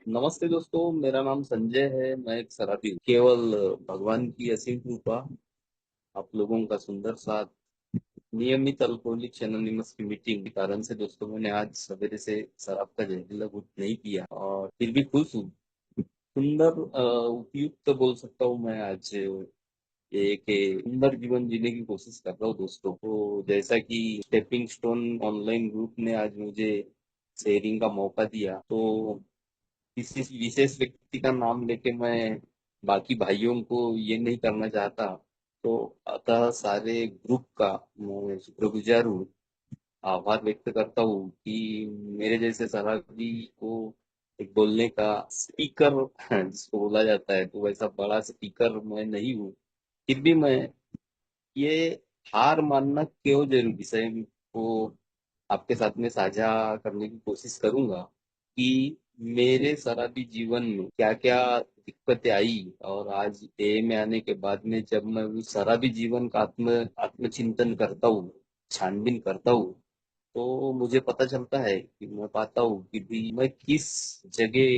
नमस्ते दोस्तों, मेरा नाम संजय है। मैं एक शराबी हूँ। केवल भगवान की असीम कृपा, आप लोगों का सुंदर साथ, नियमित अल्कोहलिक एनोनिमस की मीटिंग के कारण से दोस्तों मैंने आज सवेरे से शराब का जहरीला घूंट नहीं पिया और फिर भी खुश हूँ। सुंदर उपयुक्त बोल सकता हूँ मैं आज एक सुंदर जीवन जीने की कोशिश कर रहा हूँ दोस्तों। तो जैसा कि स्टेपिंग स्टोन ऑनलाइन ग्रुप ने आज मुझे शेयरिंग का मौका दिया, तो किसी विशेष व्यक्ति का नाम लेके मैं बाकी भाइयों को ये नहीं करना चाहता। तो अतः सारे ग्रुप का मैं शुक्रगुजार हूँ, आभार व्यक्त करता हूँ कि मेरे जैसे शराबी को एक बोलने का स्पीकर जिसको बोला जाता है, तो वैसा बड़ा स्पीकर मैं नहीं हूँ। फिर भी मैं ये हार मानना क्यों जरूरी विषय को आपके साथ में साझा करने की कोशिश करूंगा कि मेरे शराबी जीवन में क्या क्या दिक्कतें आई, और आज ए में आने के बाद में जब मैं उस शराबी जीवन का आत्मचिंतन करता हूँ, छानबीन करता हूँ, तो मुझे पता चलता है कि मैं पाता हूँ कि भी मैं किस जगह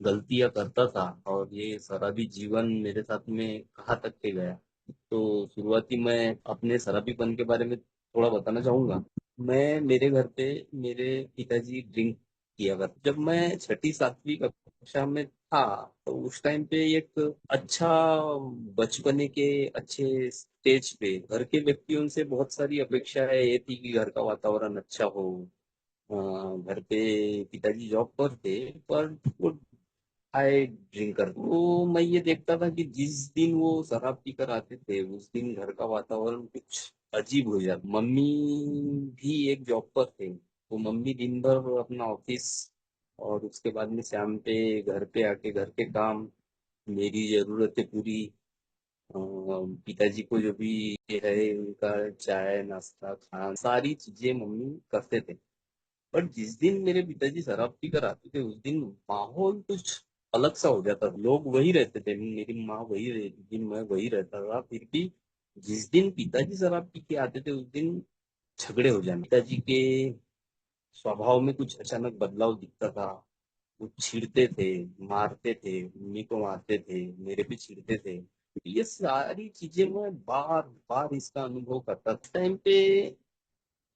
गलतियां करता था और ये शराबी जीवन मेरे साथ में कहाँ तक के गया। तो शुरुआती मैं अपने शराबीपन के बारे में थोड़ा बताना चाहूंगा। मैं मेरे घर पे मेरे पिताजी ड्रिंक किया करते। जब मैं छठी सातवीं कक्षा में था, तो उस टाइम पे एक अच्छा बचपने के अच्छे स्टेज पे घर के व्यक्तियों से बहुत सारी अपेक्षाएं ये थी कि घर का वातावरण अच्छा हो। अ, घर पे पिताजी जॉब पर थे, पर वो हाय ड्रिंकर। तो मैं ये देखता था कि जिस दिन वो शराब पीकर आते थे उस दिन घर का वातावरण कुछ अजीब हो जाता। मम्मी भी एक जॉब पर थे, तो मम्मी दिन भर अपना ऑफिस और उसके बाद में शाम पे घर पे आके घर के काम, मेरी जरूरतें पूरी, पिताजी को जो भी है उनका चाय नाश्ता खाना सारी चीजें मम्मी करते थे। पर जिस दिन मेरे पिताजी शराब पीकर आते थे उस दिन माहौल कुछ अलग सा हो जाता था। लोग वही रहते थे, मेरी माँ वही रहती थी, मैं वही रहता था। फिर भी जिस दिन पिताजी शराब पी के आते थे उस दिन झगड़े हो जाने। पिताजी के स्वभाव में कुछ अचानक बदलाव दिखता था। वो छीड़ते थे, मारते थे, मम्मी को मारते थे, मेरे पे छीड़ते थे। ये सारी चीजें मैं बार बार इसका अनुभव करता था। टाइम पे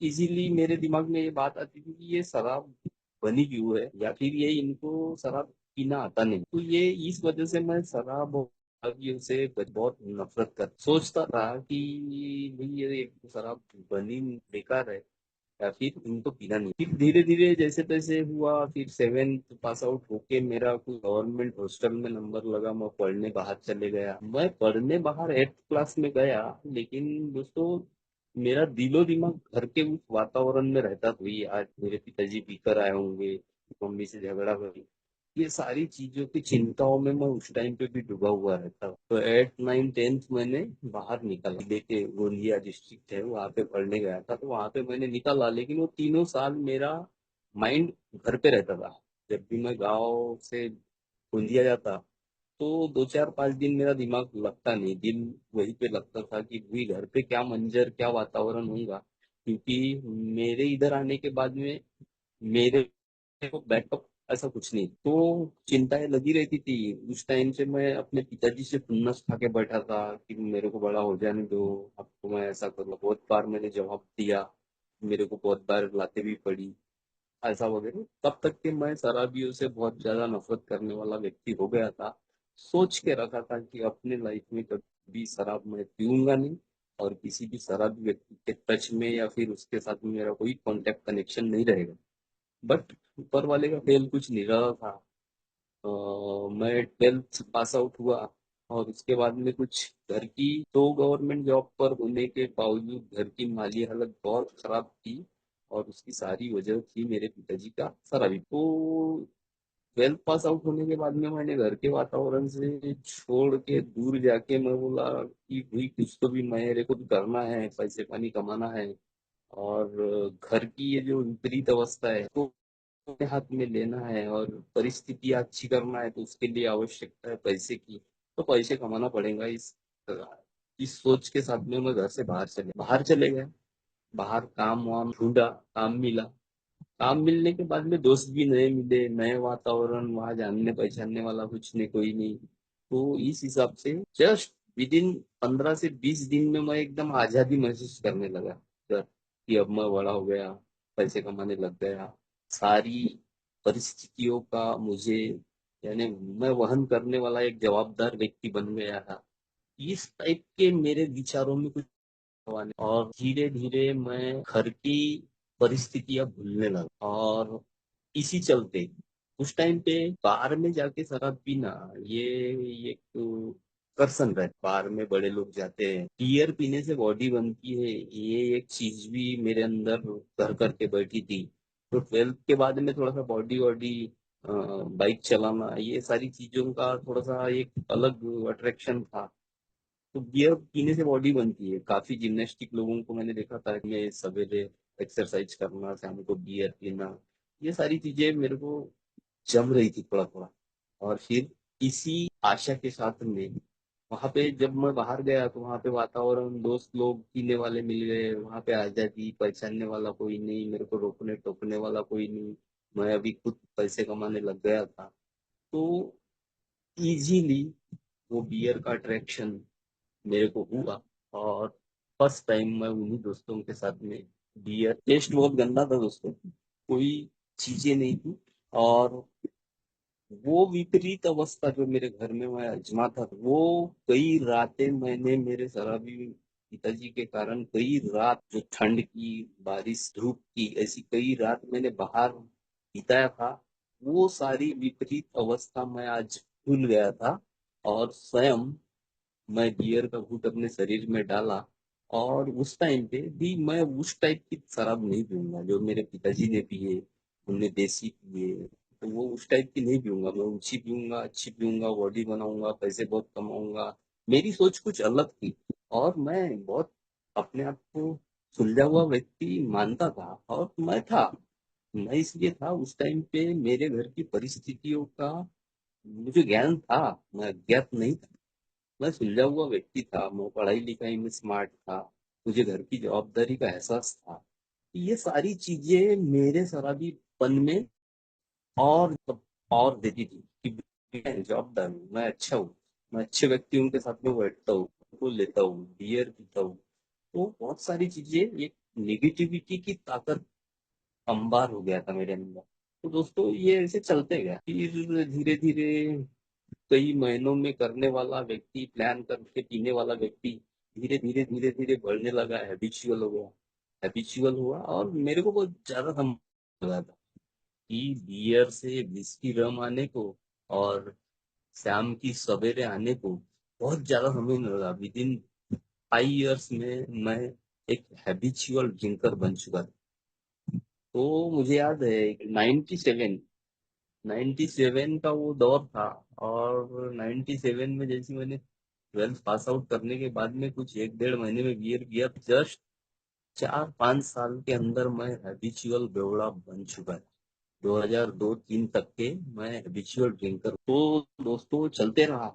इजीली मेरे दिमाग में ये बात आती थी कि ये शराब बनी क्यों है, या फिर ये इनको शराब पीना आता नहीं। तो ये इस वजह से मैं शराब और शराबियों से बहुत नफरत कर सोचता था कि भाई ये एक शराब बनी बेकार है, या फिर इनको पीना नहीं। फिर धीरे धीरे जैसे तैसे हुआ, फिर सेवेंथ पास आउट होके मेरा कोई गवर्नमेंट हॉस्टल में नंबर लगा, मैं पढ़ने बाहर चले गया। मैं पढ़ने बाहर 8th क्लास में गया, लेकिन दोस्तों मेरा दिलो दिमाग घर के उस वातावरण में रहता। तो ये आज मेरे पिताजी पीकर आए होंगे, मम्मी से झगड़ा करी, ये सारी चीजों की चिंताओं में मैं उस टाइम पे भी डूबा हुआ रहता हूँ। तो 8 9 10th मैंने बाहर निकाला। जिले के गोंदिया डिस्ट्रिक्ट है, वहां पे पढ़ने गया था, तो वहां पे मैंने निकाला। लेकिन वो तीनों साल मेरा माइंड घर पे रहता था। जब भी मैं गाँव से गोंदिया जाता, तो 2 4 5 दिन मेरा दिमाग लगता नहीं, दिल वहीं पे लगता था कि भाई घर पे क्या मंजर क्या वातावरण होगा। क्योंकि मेरे इधर आने के बाद में मेरे को बैकअप ऐसा कुछ नहीं, तो चिंताएं लगी रहती थी। उस टाइम से मैं अपने पिताजी से खुन्नस खा के बैठा था कि मेरे को बड़ा हो जाने दो, आपको मैं ऐसा करूँगा। बहुत बार मैंने जवाब दिया, मेरे को बहुत बार लाते भी पड़ी, ऐसा वगैरह। तब तक कि मैं शराबियों से बहुत ज्यादा नफरत करने वाला व्यक्ति हो गया था। सोच के रखा था कि अपने लाइफ में कभी शराब मैं पीऊंगा नहीं, और किसी भी शराबी व्यक्ति के टच में या फिर उसके साथ में मेरा कोई कांटेक्ट कनेक्शन नहीं रहेगा। बट ऊपर वाले का खेल कुछ निराला था। मैं 12th पास आउट हुआ, और उसके बाद में कुछ घर की तो गवर्नमेंट जॉब पर होने के बावजूद घर की माली हालत बहुत खराब थी, और उसकी सारी वजह थी मेरे पिताजी का शराबी। तो 12th पास आउट होने के बाद में मैंने घर के वातावरण से छोड़ के दूर जाके मैं बोला कि भाई कुछ तो भी मेरे को भी करना है, पैसे पानी कमाना है, और घर की ये जो विपरीत अवस्था है तो अपने हाथ में लेना है, और परिस्थिति अच्छी करना है, तो उसके लिए आवश्यकता है पैसे की। तो पैसे कमाना पड़ेगा। इस सोच के साथ में मैं घर से बाहर चले गए। बाहर काम वाम ढूंढा, काम मिला, काम मिलने के बाद में दोस्त भी नए मिले, नए वातावरण, वहां जानने पहचानने वाला कुछ नहीं, कोई नहीं। तो इस हिसाब से जस्ट विद इन 15 से 20 दिन में मैं एकदम आजादी महसूस करने लगा सर, कि अब मैं बड़ा हो गया, पैसे कमाने लग गया। सारी परिस्थितियों का मुझे, यानी मैं वहन करने वाला एक जवाबदार व्यक्ति बन गया था। इस टाइप के मेरे विचारों में कुछ और धीरे धीरे मैं घर की परिस्थितियां भूलने लगा। और इसी चलते उस टाइम पे बार में जाके शराब पीना, ये एक करसन है। बार में बड़े लोग जाते हैं, बियर पीने से बॉडी बनती है, ये एक चीज भी मेरे अंदर घर करके बैठी थी। तो 12th के बाद में थोड़ा सा बॉडी वॉडी, बाइक चलाना, ये सारी चीजों का थोड़ा सा एक अलग अट्रैक्शन था। तो बियर पीने से बॉडी बनती है। काफी जिम्नास्टिक लोगों को मैंने देखा था कि मैं सवेरे एक्सरसाइज करना, शाम को बियर पीना, ये सारी चीजें मेरे को जम रही थी थोड़ा थोड़ा। और फिर इसी आशा के साथ में वहां पे जब मैं बाहर गया तो वहां पे वातावरण, दोस्त लोग पीने वाले मिल गए, वहां पे आजादी, पहचानने वाला कोई नहीं, मेरे को रोकने टोकने वाला कोई नहीं। मैं अभी खुद पैसे कमाने लग गया था। तो इजीली वो बियर का अट्रैक्शन मेरे को हुआ। और फर्स्ट टाइम मैं उन्हीं दोस्तों के साथ में, बियर टेस्ट बहुत गंदा था दोस्तों, कोई चीजें नहीं थी। और वो विपरीत अवस्था जो मेरे घर में मैं अजमाता था, वो कई रातें मैंने मेरे शराबी पिताजी के कारण, कई रात जो ठंड की, बारिश, धूप की, ऐसी कई रात मैंने बाहर बिताया था। वो सारी विपरीत अवस्था मैं आज भूल गया था। और स्वयं मैं बियर का घूंट अपने शरीर में डाला। और उस टाइम पे भी मैं उस टाइप की शराब नहीं पीऊंगा जो मेरे पिताजी ने पिए, उनने देसी पिए। तो वो उस टाइप की नहीं पीऊंगा, मैं ऊंची पीऊंगा, अच्छी पीऊंगा, बॉडी बनाऊंगा, पैसे बहुत कमाऊंगा। मेरी सोच कुछ अलग थी। और मैं बहुत अपने आप को सुलझा हुआ व्यक्ति मानता था, और मैं था। मैं इसलिए था, उस टाइम पे मेरे घर की परिस्थितियों का मुझे ज्ञान था, मैं अज्ञात नहीं था। मैं सुलझा हुआ व्यक्ति था, मैं पढ़ाई लिखाई में स्मार्ट था, मुझे घर की जवाबदारी का एहसास था। ये सारी चीजें मेरे शराबीपन में और और देती थी कि मैं जवाबदार हूँ, मैं अच्छा हूँ, मैं अच्छे व्यक्तियों के साथ में बैठता हूँ, को लेता हूँ, बियर पीता हूँ। तो बहुत सारी चीजें, एक निगेटिविटी की ताकत अंबार हो गया था मेरे अंदर। तो दोस्तों ये ऐसे चलते गया, फिर धीरे धीरे कई महीनों में करने वाला व्यक्ति, प्लान करके पीने वाला व्यक्ति, धीरे धीरे धीरे धीरे बढ़ने लगा, हैबिचुअल हो गया। हैबिचुअल हुआ और मेरे को बहुत ज्यादा समझ लगा था कि बियर से विस्की रम आने को और शाम की सवेरे आने को बहुत ज्यादा समय नहीं लगा। विद इन 5 years में मैं एक हैबिचुअल ड्रिंकर बन चुका था। तो मुझे याद है 97 का वो दौर था। और 97 में जैसे मैंने 12th पास आउट करने के बाद में कुछ 1 डेढ़ महीने में बियर किया, जस्ट 4 5 साल के अंदर मैं हैबिचुअल बेवड़ा बन चुका है। 2002-3 तक के मैं हैबिचुअल ड्रिंकर। तो दोस्तों चलते रहा।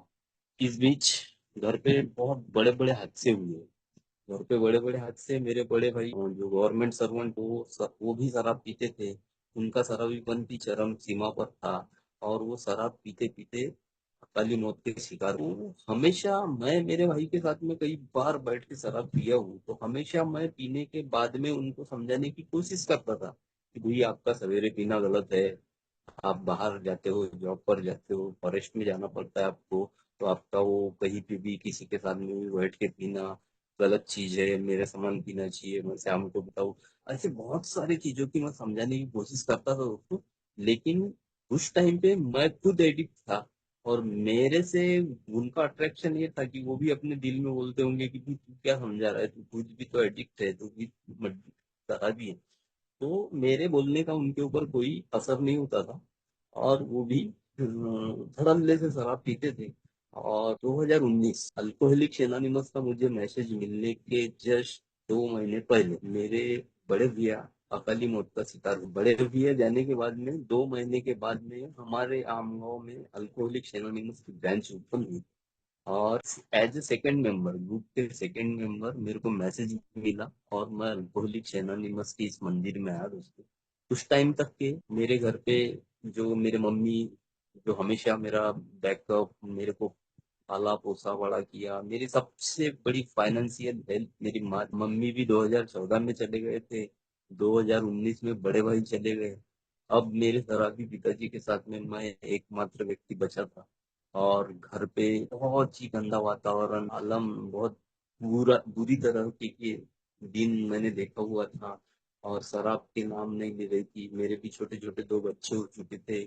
इस बीच घर पे बहुत बड़े बड़े हादसे हुए। घर पे बड़े बड़े हादसे, मेरे बड़े भाई जो गवर्नमेंट सर्वेंट, वो भी शराब पीते थे। उनका शराबीपन भी चरम सीमा पर था। और वो शराब पीते पीते अकाली मौत के शिकार हुए। हमेशा मैं मेरे भाई के साथ में कई बार बैठ के शराब पिया हूँ, तो हमेशा मैं पीने के बाद में उनको समझाने की कोशिश करता था कि भाई आपका सवेरे पीना गलत है। आप बाहर जाते हो, जॉब पर जाते हो, फॉरेस्ट में जाना पड़ता है आपको, तो आपका वो कहीं पे भी किसी के साथ में भी बैठ के पीना गलत चीज है, मेरे सामान पीना चाहिए, मैं शाम को बताऊँ। ऐसे बहुत सारी चीजों की मैं समझाने की कोशिश करता था दोस्तों। लेकिन उस टाइम पे मैं खुद एडिक्ट था। और मेरे से उनका अट्रैक्शन ये था कि वो भी अपने दिल में बोलते होंगे कि "भाई, तू क्या समझा रहा है, तू खुद भी तो एडिक्ट है, तू भी शराबी है"। तो मेरे बोलने का उनके ऊपर कोई असर नहीं होता था। और वो भी धड़ल्ले से शराब पीते थे। और 2019 अल्कोहलिक एनोनिमस का मुझे मैसेज मिलने के जस्ट 2 महीने पहले मेरे बड़े भैया अकाली मौत का शिकार हुए। बड़े भैया जाने के बाद में 2 महीने के बाद में हमारे आम गांव में अल्कोहलिक एनोनिमस की ब्रांच ओपन हुई। और as a second member, group के सेकंड मेंबर, मेरे को मैसेज मिला और मैं अल्कोहलिक एनोनिमस के इस मंदिर में आया दोस्तों। कुछ टाइम तक के मेरे घर पे जो मेरे मम्मी, जो हमेशा मेरा बैकअप, मेरे को पाला पोसा बड़ा किया, मेरी सबसे बड़ी फाइनेंशियल हेल्प मेरी माँ। मम्मी भी 2014 में चले गए थे, 2019 में बड़े भाई चले गए। अब मेरे शराबी पिताजी के साथ में मैं एकमात्र व्यक्ति बचा था। और घर पे बहुत ही गंदा वातावरण, आलम बहुत बुरी तरह के दिन मैंने देखा हुआ था। और शराब के नाम नहीं ले रही थी। मेरे भी छोटे छोटे दो बच्चे हो चुके थे।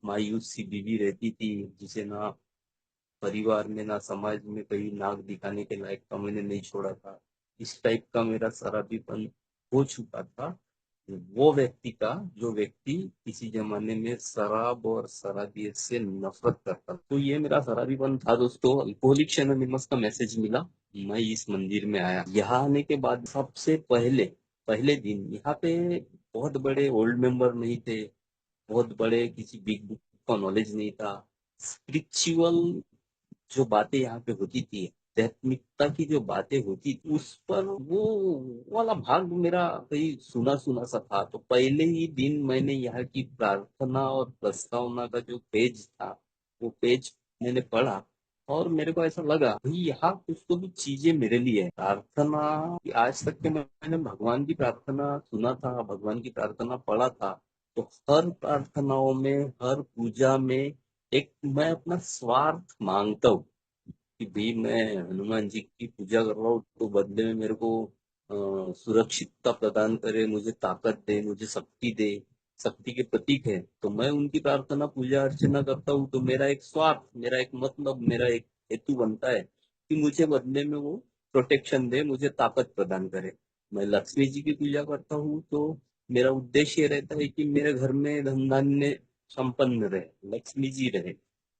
मायूस सी बीवी रहती थी, जिसे ना परिवार में ना समाज में कहीं नाक दिखाने के लायक का मैंने नहीं छोड़ा था। इस टाइप का मेरा शराबीपन हो चुका था। वो व्यक्ति का, जो व्यक्ति किसी जमाने में शराब और शराबियत से नफरत करता, तो ये मेरा शराबीपन था दोस्तों। अल्कोहलिक एनोनिमस का मैसेज मिला, मैं इस मंदिर में आया। यहाँ आने के बाद सबसे पहले पहले दिन यहाँ पे बहुत बड़े ओल्ड मेंबर नहीं थे, बहुत बड़े किसी बिग बुक का नॉलेज नहीं था। स्पिरिचुअल जो बातें यहाँ पे होती थी, आध्यात्मिकता की जो बातें होती थी, उस पर वो वाला भाग मेरा कहीं सुना सुना सा था। तो पहले ही दिन मैंने यहाँ की प्रार्थना और प्रस्तावना का जो पेज था, वो पेज मैंने पढ़ा। और मेरे को ऐसा लगा भाई यहाँ कुछ तो भी चीजें मेरे लिए है। प्रार्थना, आज तक के मैंने भगवान की प्रार्थना सुना था, भगवान की प्रार्थना पढ़ा था। तो हर प्रार्थनाओं में, हर पूजा में एक मैं अपना स्वार्थ मांगता हूँ कि भाई मैं हनुमान जी की पूजा कर रहा हूँ तो बदले में मेरे को सुरक्षितता प्रदान करे, मुझे ताकत दे, मुझे शक्ति दे। शक्ति के प्रतीक है तो मैं उनकी प्रार्थना पूजा अर्चना करता हूँ। तो मेरा एक स्वार्थ, मेरा एक मतलब, मेरा एक हेतु बनता है कि मुझे बदले में वो प्रोटेक्शन दे, मुझे ताकत प्रदान करे। मैं लक्ष्मी जी की पूजा करता हूँ तो मेरा उद्देश्य ये रहता है कि मेरे घर में धन धान्य संपन्न रहे, लक्ष्मी जी रहे,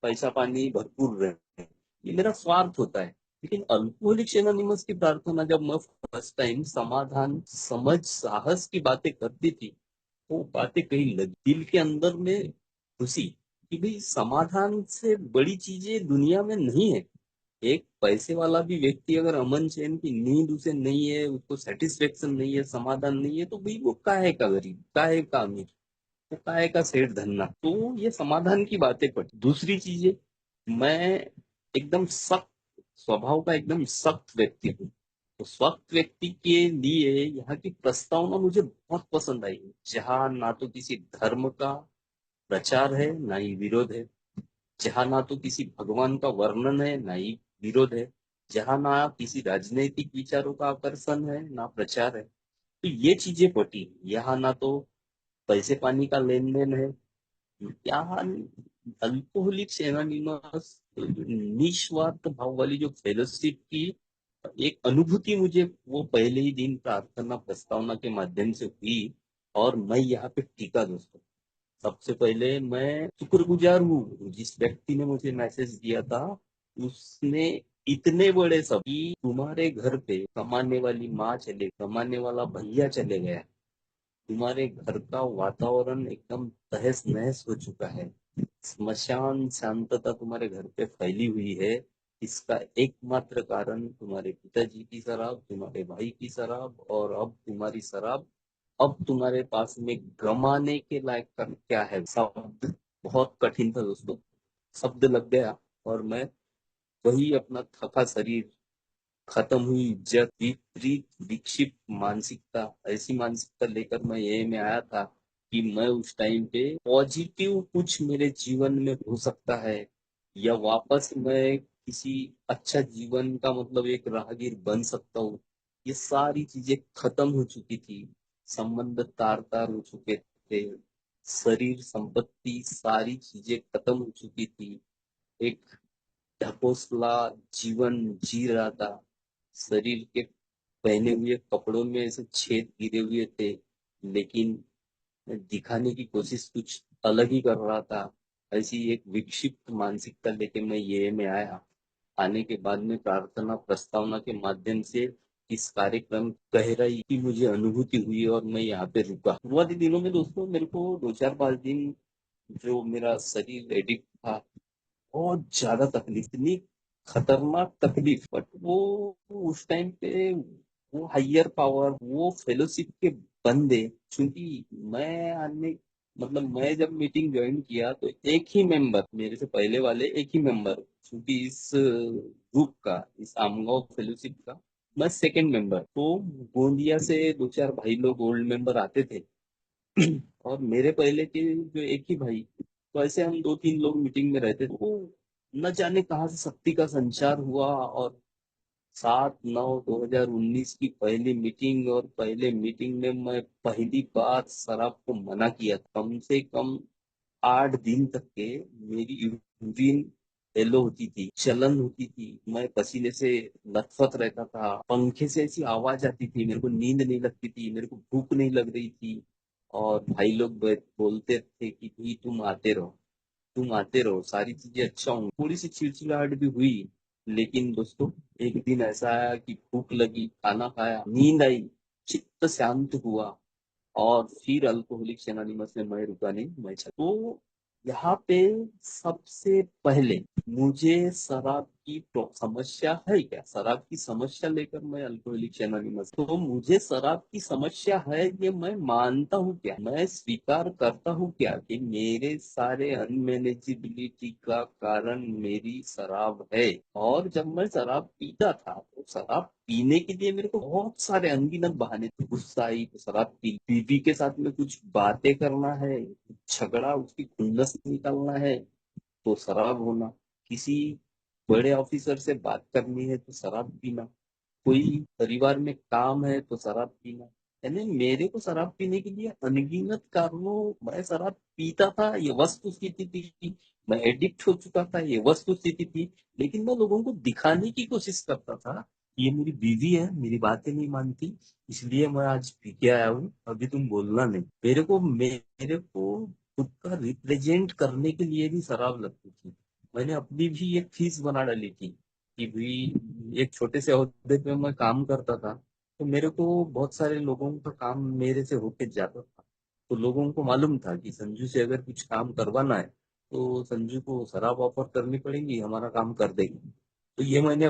पैसा पानी भरपूर रहे। ये मेरा स्वार्थ होता है। लेकिन अल्कोहलिक एनोनिमस की प्रार्थना जब मैं फर्स्ट टाइम समाधान, समझ, साहस की बातें करती थी, वो बातें कहीं लगी दिल के अंदर में खुशी कि भाई समाधान से बड़ी चीजें दुनिया में नहीं है। एक पैसे वाला भी व्यक्ति अगर अमन चैन की नींद उसे नहीं है, उसको सेटिस्फेक्शन नहीं है, समाधान नहीं है, तो भाई वो काहे का गरीब, काहे का अमीर, वो काहे का सेठ धन्ना। तो ये समाधान की बातें पड़ी। दूसरी चीजें, मैं एकदम सख्त स्वभाव का, एकदम सख्त व्यक्ति हूँ। तो सख्त व्यक्ति के लिए यहाँ की प्रस्तावना मुझे बहुत पसंद आई। जहाँ ना तो किसी धर्म का प्रचार है, ना ही विरोध है। जहाँ ना तो किसी भगवान का वर्णन है, ना ही विरोध है। जहाँ ना किसी राजनीतिक विचारों का आकर्षण है, ना प्रचार है। तो ये चीजें पटी। यहाँ ना तो पैसे पानी का लेन देन है। यहाँ अल्कोहलिक एनोनिमस निस्वार्थ भाव वाली जो फेलोशिप की एक अनुभूति मुझे वो पहले ही दिन प्रार्थना प्रस्तावना के माध्यम से हुई। और मैं यहाँ पे टीका दोस्तों। सबसे पहले मैं शुक्रगुजार हूँ जिस व्यक्ति ने मुझे मैसेज दिया था। उसने इतने बड़े सब कि तुम्हारे घर पे कमाने वाली माँ चले, कमाने वाला भैया चले गया, तुम्हारे घर का वातावरण एकदम तहस नहस हो चुका है, स्मशान शांतता तुम्हारे घर पे फैली हुई है। इसका एकमात्र कारण तुम्हारे पिताजी की शराब, तुम्हारे भाई की शराब, और अब तुम्हारी शराब। अब तुम्हारे पास में गमाने के लायक का क्या है? शब्द बहुत कठिन था दोस्तों, शब्द लग गया। और मैं वही अपना थका शरीर, खत्म हुई इज्जत, विपरीत विक्षिप्त मानसिकता, ऐसी मानसिकता लेकर मैं ये में आया था कि मैं उस टाइम पे पॉजिटिव कुछ मेरे जीवन में हो सकता है, या वापस मैं किसी अच्छा जीवन का मतलब एक राहगीर बन सकता हूँ। ये सारी चीजें खत्म हो चुकी थी। संबंध तार तार हो चुके थे। शरीर संपत्ति सारी चीजें खत्म हो चुकी थी। एक ढकोसला जीवन जी रहा था। शरीर के पहने हुए कपड़ों में ऐसे छेद गिरे हुए थे, लेकिन दिखाने की कोशिश कुछ अलग ही कर रहा था। ऐसी एक विक्षिप्त मानसिकता लेके मैं ये में आया। आने के बाद में प्रार्थना प्रस्तावना के माध्यम से इस कार्यक्रम गहराई की मुझे अनुभूति हुई और मैं यहाँ पे रुका। शुरुआती दिनों में दोस्तों मेरे को 2 4 5 दिन जो मेरा शरीर एडिक्ट था, बहुत ज्यादा तकलीफ, इतनी खतरनाक तकलीफ, बट वो उस टाइम पे वो हायर पावर, वो फेलोशिप के बंद है। क्योंकि मैं आने मतलब मैं जब मीटिंग ज्वाइन किया तो एक ही मेंबर, मेरे से पहले वाले एक ही मेंबर, क्योंकि इस ग्रुप का, इस आमगांव फेलोशिप का मैं सेकंड मेंबर। तो गोंदिया से दो चार भाई लोग ओल्ड मेंबर आते थे और मेरे पहले के जो एक ही भाई, तो ऐसे हम दो तीन लोग मीटिंग में रहते थे। तो न जाने कहाँ से शक्ति का संचार हुआ और 7/9/2019 की पहली मीटिंग, और पहले मीटिंग में मैं पहली बार शराब को मना किया। कम से कम 8 दिन तक के मेरी यूरिन येलो होती थी, जलन होती थी, मैं पसीने से लथपथ रहता था, पंखे से ऐसी आवाज आती थी, मेरे को नींद नहीं लगती थी, मेरे को भूख नहीं लग रही थी। और भाई लोग बोलते थे कि भाई तुम आते रहो, तुम आते रहो, सारी चीजें अच्छा होंगी। थोड़ी सी चिड़चिड़ाहट भी हुई, लेकिन दोस्तों एक दिन ऐसा आया कि भूख लगी, खाना खाया, नींद आई, चित्त शांत हुआ, और फिर अल्कोहलिक एनोनिमस में मैं रुका नहीं, मैं चला। तो यहाँ पे सबसे पहले मुझे शराब की समस्या है क्या, शराब की समस्या लेकर मैं अल्कोहलिक एनोनिमस, तो मुझे शराब की समस्या है ये मैं मानता हूँ क्या, मैं स्वीकार करता हूँ क्या कि मेरे सारे अनमैनेजेबिलिटी का कारण मेरी शराब है। और जब मैं शराब पीता था तो शराब पीने के लिए मेरे को बहुत सारे अनगिनत बहाने थे। गुस्सा आई तो शराब पी, बीवी के साथ में कुछ बातें करना है, झगड़ा, उसकी खुन्नस निकालना है तो शराब होना, किसी बड़े ऑफिसर से बात करनी है तो शराब पीना, कोई परिवार में काम है तो शराब पीना। यानी मेरे को शराब पीने के लिए अनगिनत कारणों, मैं शराब पीता था ये वस्तु स्थिति थी, मैं एडिक्ट हो चुका था ये वस्तु स्थिति थी। लेकिन मैं लोगों को दिखाने की कोशिश करता था, ये मेरी बीवी है, मेरी बातें नहीं मानती, इसलिए मैं आज पी के आया हूँ, अभी तुम बोलना नहीं। मेरे को खुद का रिप्रेजेंट करने के लिए भी शराब लगती थी। मैंने अपनी भी एक फीस बना डाली थी कि भाई एक छोटे से ओहदे पे मैं काम करता था, तो मेरे को बहुत सारे लोगों का काम मेरे से होके जाता था। तो लोगों को मालूम था कि संजू से अगर कुछ काम करवाना है तो संजू को शराब ऑफर करनी पड़ेगी, हमारा काम कर देगी। तो ये मैंने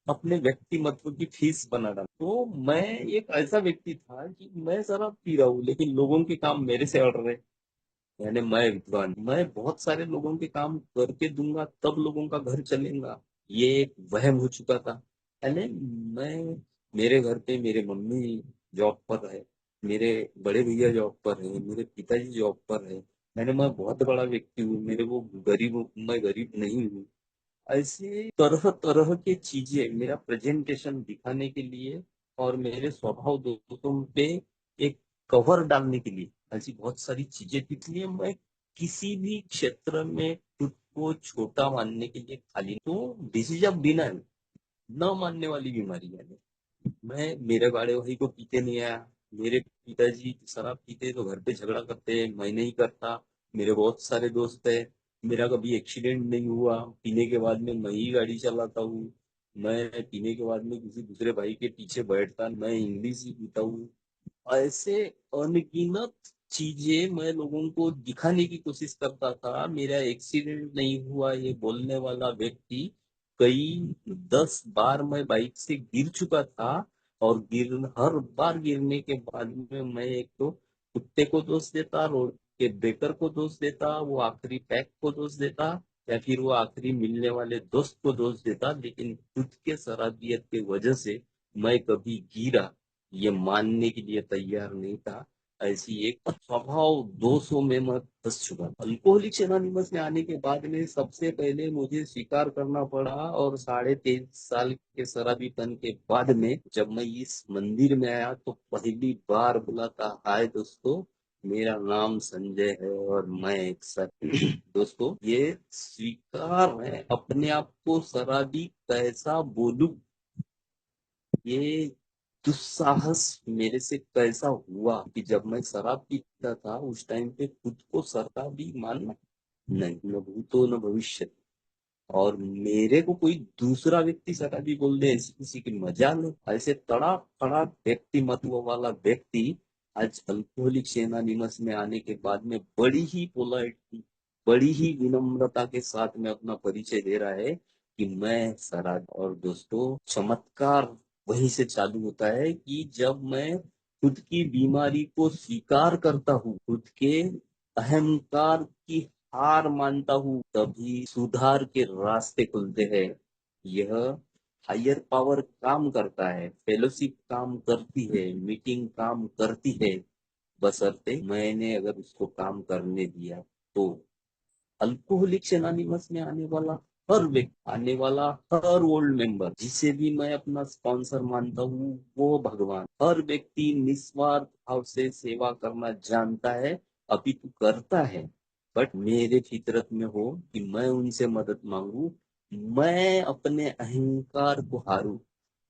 अपने व्यक्तिमत्व की फीस बना डाला। तो मैं एक ऐसा व्यक्ति था कि मैं शराब पी रहा हूँ लेकिन लोगों के काम मेरे से अड़ रहे। यानी मैं विद्वान, मैं बहुत सारे लोगों के काम करके दूंगा तब लोगों का घर चलेगा, ये एक वहम हो चुका था। यानी मैं, मेरे घर पे मेरे मम्मी जॉब पर है, मेरे बड़े भैया जॉब पर है, मेरे पिताजी जॉब पर है, मैं बहुत बड़ा व्यक्ति हूँ, मेरे को मैं गरीब नहीं हूँ। ऐसे तरह तरह के चीजें मेरा प्रेजेंटेशन दिखाने के लिए और मेरे स्वभाव दोस्तों पे एक कवर डालने के लिए ऐसी बहुत सारी चीजें थी। इसलिए मैं किसी भी क्षेत्र में खुद को छोटा मानने के लिए खाली, तो डिसीज ऑफ डिनायल, न मानने वाली बीमारी है। मैं मेरे बड़े भाई को पीते नहीं आया, मेरे पिताजी शराब पीते तो घर पे झगड़ा करते, मैं नहीं करता, मेरे बहुत सारे दोस्त है, मेरा कभी एक्सीडेंट नहीं हुआ, पीने के बाद में मैं ही गाड़ी चलाता हूँ, मैं पीने के बाद में किसी दूसरे भाई के पीछे बैठता, मैं इंग्लिश ही पीता हूँ। ऐसे अनगिनत चीजें मैं लोगों को दिखाने की कोशिश करता था। मेरा एक्सीडेंट नहीं हुआ ये बोलने वाला व्यक्ति कई 10 बार मैं बाइक से गिर चुका था, और हर बार गिरने के बाद में मैं एक तो कुत्ते को दोष देता, रोड के ब्रेकर को दोष देता, वो आखिरी पैक को दोष देता, या फिर वो आखिरी मिलने वाले दोस्त को दोष देता, लेकिन खुद के शराबियत की वजह से मैं कभी गिरा ये मानने के लिए तैयार नहीं था। ऐसी एक स्वभाव 200 में मैं फंस चुका था। अल्कोहलिक एनोनिमस में आने के बाद में सबसे पहले मुझे स्वीकार करना पड़ा, और 23.5 साल के शराबीपन के बाद में जब मैं इस मंदिर में आया तो पहली बार बोला था, हाय दोस्तों, मेरा नाम संजय है और मैं एक सर दोस्तों ये स्वीकार है अपने आप को शराबी कैसा बोलूं, ये दुस्साहस मेरे से कैसा हुआ कि जब मैं शराब पीता था उस टाइम पे खुद को शराबी मानना, नहीं, न भूतो न भविष्य। और मेरे को कोई दूसरा व्यक्ति शराबी बोल दे, ऐसी किसी की मजाल है। ऐसे तड़ा फड़ा व्यक्तिमत्व वाला व्यक्ति आज अल्कोहलिक एनोनिमस में आने के बाद में बड़ी ही पोलाइट, बड़ी ही विनम्रता के साथ में अपना परिचय दे रहा है कि मैं शराब। और दोस्तों चमत्कार वहीं से चालू होता है कि जब मैं खुद की बीमारी को स्वीकार करता हूँ, खुद के अहंकार की हार मानता हूँ, तभी सुधार के रास्ते खुलते हैं। यह हायर पावर काम करता है, फेलोशिप काम करती है, मीटिंग काम करती है, बशर्ते मैंने अगर उसको काम करने दिया तो। अल्कोहलिक्स एनोनिमस में आने वाला हर ओल्ड मेंबर, जिसे भी मैं अपना स्पॉन्सर मानता हूँ, वो भगवान। हर व्यक्ति निस्वार्थ भाव से सेवा करना जानता है, अभी तो करता है, बट मेरे फितरत में हो कि मैं उनसे मदद मांगू, मैं अपने अहंकार को हारू,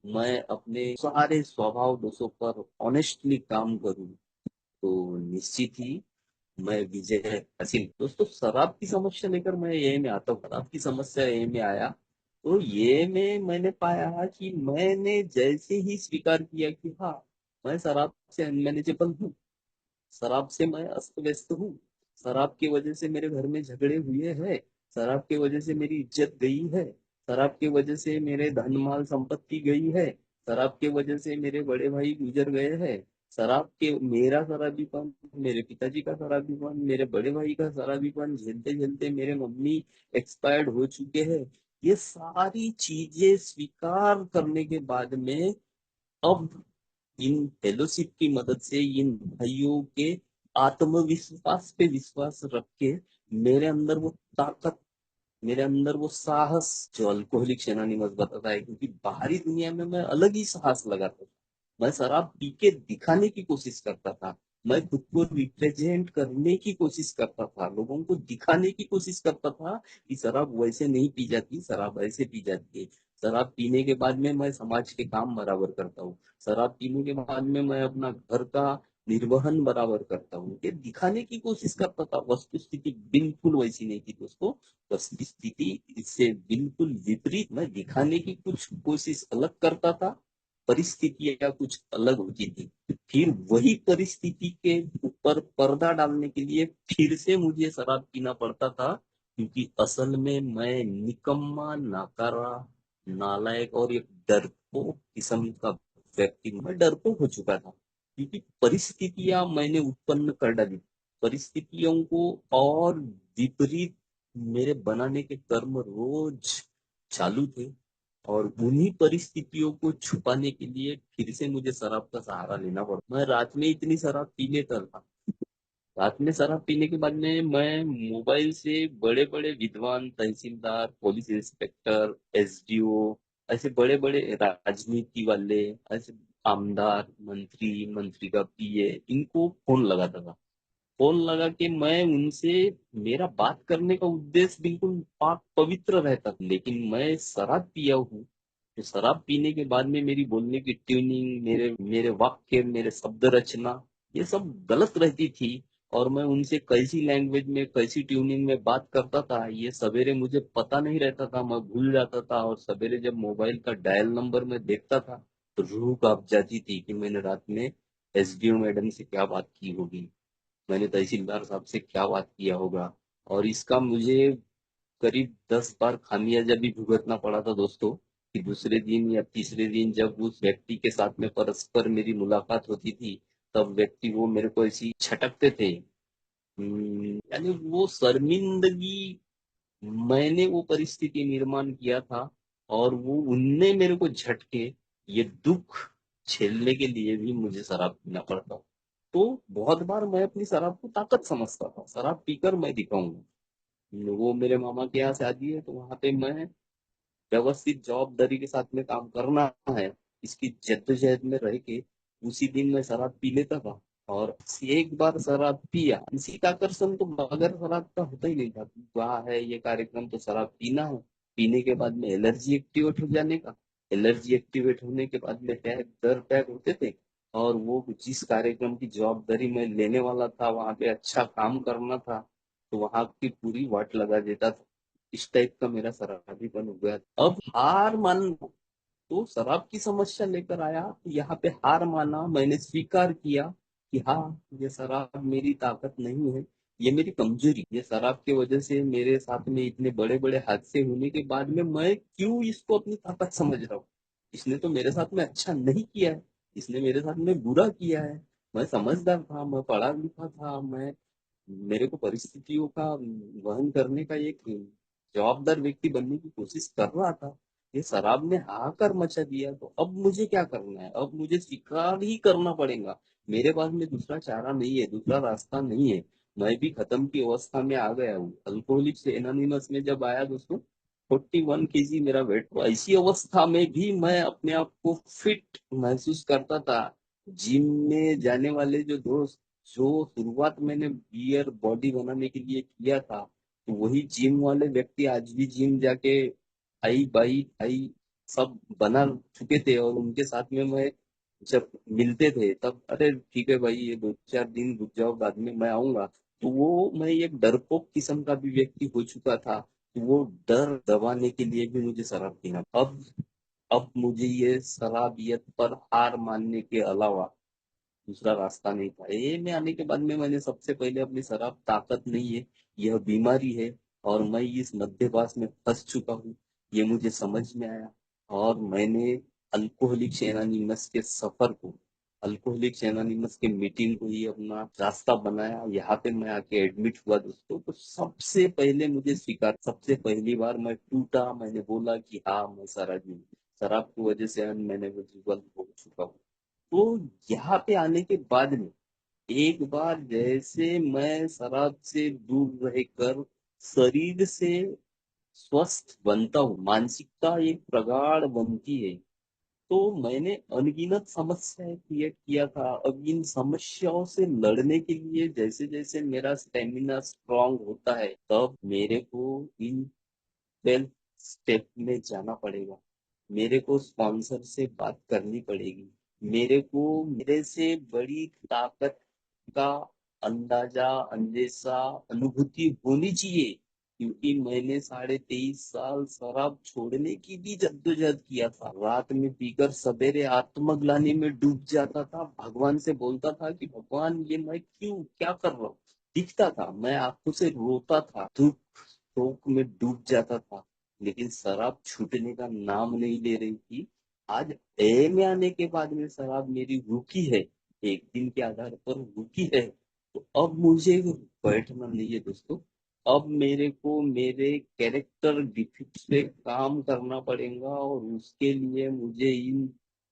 मैं अपने सारे स्वभाव दोषों पर ऑनेस्टली काम करूं, तो निश्चित ही मैं विजय हासिल। दोस्तों, शराब की समस्या लेकर मैं ये में आता हूँ, शराब की समस्या ये में आया तो ये में मैंने पाया कि मैंने जैसे ही स्वीकार किया कि हाँ, मैं शराब से अनमैनेजेबल हूँ, शराब से मैं अस्त व्यस्त हूँ, शराब की वजह से मेरे घर में झगड़े हुए हैं, शराब की वजह से मेरी इज्जत गई है, शराब की वजह से मेरे धन माल संपत्ति गई है, शराब की वजह से मेरे बड़े भाई गुजर गए हैं, शराब के मेरा शराबीपन, मेरे पिताजी का शराबीपन, मेरे बड़े भाई का शराबीपन झेलते झेलते मेरे मम्मी एक्सपायर्ड हो चुके हैं। ये सारी चीजें स्वीकार करने के बाद में अब इन फेलोशिप की मदद से, इन भाइयों के आत्मविश्वास पे विश्वास रख के, मेरे अंदर वो ताकत, मेरे अंदर वो साहस जो अल्कोहलिक एनोनिमस बताता है, क्योंकि बाहरी दुनिया में मैं अलग ही साहस लगाता था। मैं शराब पी के दिखाने की कोशिश करता था, मैं खुद को रिप्रेजेंट करने की कोशिश करता था, लोगों को दिखाने की कोशिश करता था कि शराब वैसे नहीं पी जाती, शराब ऐसे पी जाती है। शराब पीने के बाद में मैं समाज के काम बराबर करता हूँ, शराब पीने के बाद में मैं अपना घर का निर्वहन बराबर करता हूँ, ये दिखाने की कोशिश करता था। वस्तु स्थिति बिल्कुल वैसी नहीं थी दोस्तों, स्थिति इससे बिल्कुल विपरीत। मैं दिखाने की कुछ कोशिश अलग करता था, परिस्थितियां कुछ अलग होती थी, फिर वही परिस्थिति के ऊपर पर्दा डालने के लिए फिर से मुझे शराब पीना पड़ता था, क्योंकि असल में मैं निकम्मा, नाकारा, नालायक और एक डरपोक किस्म का व्यक्ति, मैं डरपोक हो चुका था, क्योंकि परिस्थितियां मैंने उत्पन्न कर डाली, परिस्थितियों को और विपरीत मेरे बनाने के कर्म रोज चालू थे, और उन्हीं परिस्थितियों को छुपाने के लिए फिर से मुझे शराब का सहारा लेना पड़ा। मैं रात में इतनी शराब पी लेता था, रात में शराब पीने के बाद में मैं मोबाइल से बड़े बड़े विद्वान, तहसीलदार, पुलिस इंस्पेक्टर, एसडीओ, ऐसे बड़े बड़े राजनीति वाले, ऐसे आमदार, मंत्री, मंत्री का पीए, इनको फोन लगाता था। फोन लगा के मैं उनसे, मेरा बात करने का उद्देश्य बिल्कुल पाक पवित्र रहता था, लेकिन मैं शराब पिया हूँ, तो शराब पीने के बाद में मेरी बोलने की ट्यूनिंग, मेरे मेरे वाक्य, मेरे शब्द रचना, ये सब गलत रहती थी, और मैं उनसे कैसी लैंग्वेज में, कैसी ट्यूनिंग में बात करता था, ये सवेरे मुझे पता नहीं रहता था, मैं भूल जाता था, और सवेरे जब मोबाइल का डायल नंबर में देखता था तो रूह कांप जाती थी कि मैंने रात में एसडीओ मैडम से क्या बात की होगी, मैंने तहसीलदार साहब से क्या बात किया होगा। और इसका मुझे करीब 10 बार खामियाजा भी भुगतना पड़ा था दोस्तों, कि दूसरे दिन या तीसरे दिन जब उस व्यक्ति के साथ में परस्पर मेरी मुलाकात होती थी, तब व्यक्ति वो मेरे को ऐसी छटकते थे। यानी वो शर्मिंदगी, मैंने वो परिस्थिति निर्माण किया था, और वो उनने मेरे को झटके, ये दुख झेलने के लिए भी मुझे शराब पीना पड़ता। तो बहुत बार मैं अपनी शराब को ताकत समझता था, शराब पीकर मैं दिखाऊंगा। वो मेरे मामा के यहाँ शादी है, तो वहां पे मैं व्यवस्थित जवाबदारी के साथ में काम करना है, इसकी जद्दोजहद में रह के उसी दिन मैं शराब पी लेता था। और एक बार शराब पिया, मानसिक आकर्षण तो बगैर शराब का होता ही नहीं था, वाह है ये कार्यक्रम तो शराब पीना है, पीने के बाद में एलर्जी एक्टिवेट हो जाने का, एलर्जी एक्टिवेट होने के बाद में टैग दर टैग होते थे, और वो जिस कार्यक्रम की जवाबदारी मैं लेने वाला था, वहां पे अच्छा काम करना था, तो वहां की पूरी वाट लगा देता था। इस टाइप का मेरा शराबीपन हो गया। अब हार मान, तो शराब की समस्या लेकर आया, तो यहाँ पे हार माना, मैंने स्वीकार किया कि हाँ, ये शराब मेरी ताकत नहीं है, ये मेरी कमजोरी, ये शराब की वजह से मेरे साथ में इतने बड़े बड़े हादसे होने के बाद में मैं क्यों इसको अपनी ताकत समझ रहा हूँ, इसने तो मेरे साथ में अच्छा नहीं किया है, इसने मेरे साथ में बुरा किया है। मैं समझदार था, मैं पढ़ा लिखा था, मैं मेरे को परिस्थितियों का वहन करने का एक जवाबदार व्यक्ति बनने की कोशिश कर रहा था। ये शराब ने हाहाकार मचा दिया, तो अब मुझे क्या करना है? अब मुझे स्वीकार ही करना पड़ेगा। मेरे पास में दूसरा चारा नहीं है, दूसरा रास्ता नहीं है। मैं भी खत्म की अवस्था में आ गया हूँ। अल्कोहलिक्स एनोनिमस में जब आया दोस्तों, 41 kg मेरा वेट, तो ऐसी अवस्था में भी मैं अपने आप को फिट महसूस करता था। जिम में जाने वाले जो दोस्त, जो शुरुआत मैंने बियर बॉडी बनाने के लिए किया था, तो वही जिम वाले व्यक्ति आज भी जिम जाके आई बाई आई सब बना चुके थे। और उनके साथ में मैं जब मिलते थे तब, अरे ठीक है भाई, ये 2 4 दिन रुक जाओ, बाद में मैं आऊंगा। तो वो, मैं एक डरपोक किस्म का भी व्यक्ति हो चुका था। तो वो डर दबाने के लिए भी मुझे शराब पीना। अब मुझे ये शराबियत पर हार मानने के अलावा दूसरा रास्ता नहीं था। ये में आने के बाद में मैंने सबसे पहले अपनी शराब ताकत नहीं है, यह बीमारी है, और मैं इस मध्यपास में फंस चुका हूँ, ये मुझे समझ में आया। और मैंने अल्कोहलिक एनोनिमस के सफर को, अल्कोहलिक एनोनिमस के मीटिंग को ही अपना रास्ता बनाया। यहाँ पे मैं आके एडमिट हुआ दोस्तों। तो सबसे पहले मुझे स्वीकार, सबसे पहली बार मैं टूटा, मैंने बोला कि हाँ मैं शराबी हूँ। शराब की वजह से मैंने हो चुका हूँ। तो यहाँ पे आने के बाद में एक बार जैसे मैं शराब से दूर रहकर शरीर से स्वस्थ बनता हूँ, मानसिकता एक प्रगाढ़ बनती है, तो मैंने अनगिनत समस्याएं क्रिएट किया था। अब इन समस्याओं से लड़ने के लिए जैसे जैसे मेरा स्टेमिना स्ट्रांग होता है, तब मेरे को इन 12 स्टेप में जाना पड़ेगा। मेरे को स्पॉन्सर से बात करनी पड़ेगी। मेरे को मेरे से बड़ी ताकत का अंदाजा, अंदेशा, अनुभूति होनी चाहिए। क्योंकि मैंने 23.5 साल शराब छोड़ने की भी जद्दोजहद किया था। रात में पीकर सवेरे आत्मग्लानि में डूब जाता था। भगवान से बोलता था कि भगवान, ये मैं क्यों, क्या कर रहा हूँ? दिखता था, मैं आंखों से रोता था, दुख शोक में डूब जाता था। लेकिन शराब छूटने का नाम नहीं ले रही थी। आज ए में आने के बाद में शराब मेरी रुकी है, एक दिन के आधार पर रुकी है। तो अब मुझे बैठना नहीं है दोस्तों। अब मेरे को मेरे कैरेक्टर डिफिक्ट पे काम करना पड़ेगा, और उसके लिए मुझे इन